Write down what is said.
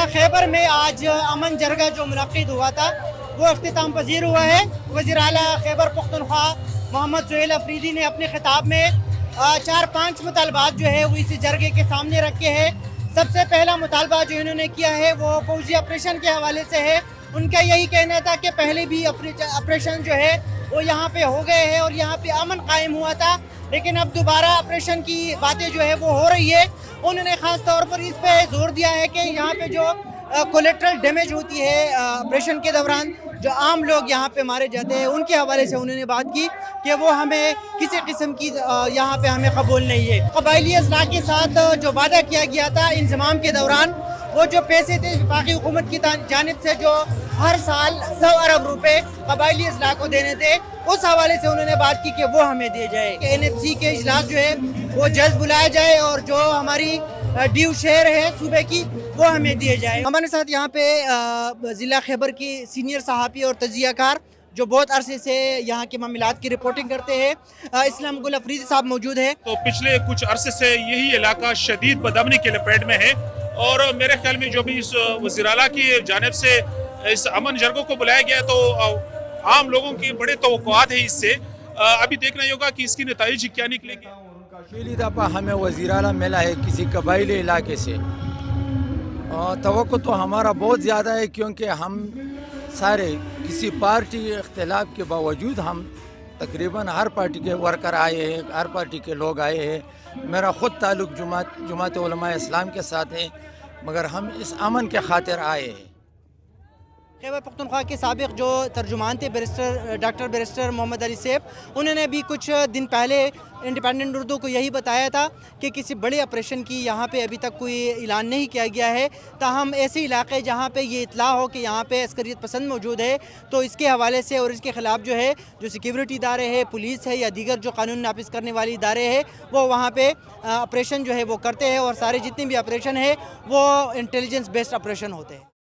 ضلع खैबर में आज अमन जरगा जो मुनक्किद हुआ था वो अख्तिताम पजीर हुआ है। वज़ीर आला खैबर पख्तूनख्वा मोहम्मद सुहेल अफरीदी ने अपने खिताब में 4-5 मुतालबात जो है वो इस जरगे के सामने रखे हैं। सबसे पहला मुतालबा जो इन्होंने किया है वो फौजी ऑपरेशन के हवाले से है। उनका यही कहना था कि पहले भी ऑपरेशन जो है वो यहाँ पे हो गए हैं और यहाँ पे अमन कायम हुआ था, लेकिन अब दोबारा ऑपरेशन की बातें जो है वो हो रही है। उन्होंने ख़ास तौर पर इस पे जोर दिया है कि यहाँ पे जो कोलेट्रल डैमेज होती है ऑपरेशन के दौरान, जो आम लोग यहाँ पे मारे जाते हैं, उनके हवाले से उन्होंने बात की कि वो हमें किसी किस्म की यहाँ पे हमें कबूल नहीं है। कबायली अज़ला के साथ जो वादा किया गया था इंज़माम के दौरान, वो जो पैसे थे वफाकी हुकूमत की जानिब से जो हर साल 100 अरब रुपए कबायली अज़ला को देने थे, उस हवाले से उन्होंने बात की कि वो हमें दिए जाए। NFC के इजलास जो है वो जल्द बुलाया जाए और जो हमारी ड्यू शेयर है सूबे की वो हमें दिए जाए। हमारे साथ यहाँ पे ज़िला खैबर की सीनियर सहाफ़ी और तजियाकार जो बहुत अरसे से यहाँ के मामलात की रिपोर्टिंग करते हैं, इस्लाम गुल अफरीदी साहब मौजूद है। तो पिछले कुछ अरसे से यही इलाका शदीद बदअमनी के लपेट में है और मेरे ख्याल में जो भी इस वज़ीर आला की जानिब से इस अमन जरगों को बुलाया गया तो आम लोगों की बड़े तवक्कुआत है इससे। अभी देखना ही होगा कि इसकी नतीजे क्या निकलेंगे। पहली दफ़ा हमें वज़ीर आला मिला है किसी कबायली इलाके से, तवक्को तो हमारा बहुत ज़्यादा है क्योंकि हम सारे किसी पार्टी इख्तिलाफ के बावजूद हम तकरीबन हर पार्टी के वर्कर आए हैं, हर पार्टी के लोग आए हैं। मेरा ख़ुद ताल्लुक़ जमात उलमा इस्लाम के साथ है, मगर हम इस अमन के खातिर आए हैं। खैबर पख्तूनख्वा के साबिक़ जो तर्जुमान थे डॉक्टर बैरिस्टर मोहम्मद अली सेब, उन्होंने भी कुछ दिन पहले इंडिपेंडेंट उर्दू को यही बताया था कि किसी बड़े ऑपरेशन की यहाँ पे अभी तक कोई ऐलान नहीं किया गया है। ताहम ऐसे इलाके जहाँ पे ये इतला हो कि यहाँ पे अस्करियत पसंद मौजूद है, तो इसके हवाले से और इसके ख़िलाफ़ जो है जो सिक्योरिटी इदारे हैं, पुलिस है या दीगर जो कानून नाफिज करने वाले इदारे हैं, वो वहाँ पे ऑपरेशन जो है वो करते हैं और सारे जितने भी ऑपरेशन है वो इंटेलिजेंस बेस्ड ऑपरेशन होते हैं।